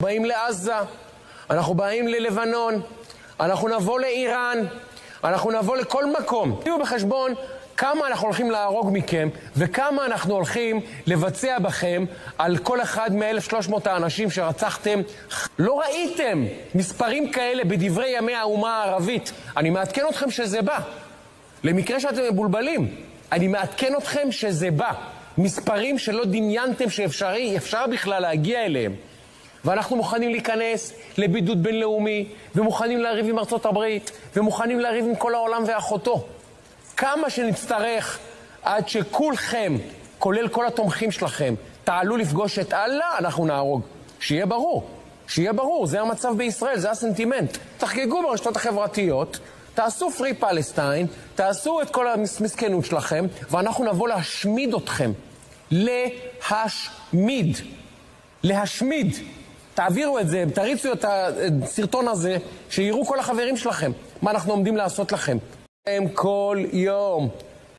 באים לעזה, אנחנו באים ללבנון, אנחנו נבוא לאיראן, אנחנו נבוא לכל מקום. תהיו בחשבון כמה אנחנו הולכים להרוג מכם וכמה אנחנו הולכים לבצע בכם על כל אחד מ-1,300 האנשים שרצחתם. לא ראיתם מספרים כאלה בדברי ימי האומה הערבית. אני מעדכן אתכם שזה בא. למקרה שאתם מבולבלים, אני מעדכן אתכם שזה בא. מספרים שלא דמיינתם שאפשר בכלל להגיע אליהם. ואנחנו מוכנים להיכנס לבידוד בינלאומי, ומוכנים להריב עם ארצות הברית, ומוכנים להריב עם כל העולם ואחותו. כמה שנצטרך עד שכולכם, כולל כל התומכים שלכם, תעלו לפגוש את אללה, אנחנו נהרוג. שיהיה ברור, שיהיה ברור, זה המצב בישראל, זה הסנטימנט. תחגגו ברשתות החברתיות, תעשו פרי פלסטיין, תעשו את כל המסכנות שלכם, ואנחנו נבוא להשמיד אתכם. להשמיד. להשמיד. תעבירו את זה, תריצו את הסרטון הזה, שיראו כל החברים שלכם מה אנחנו עומדים לעשות לכם. כל יום.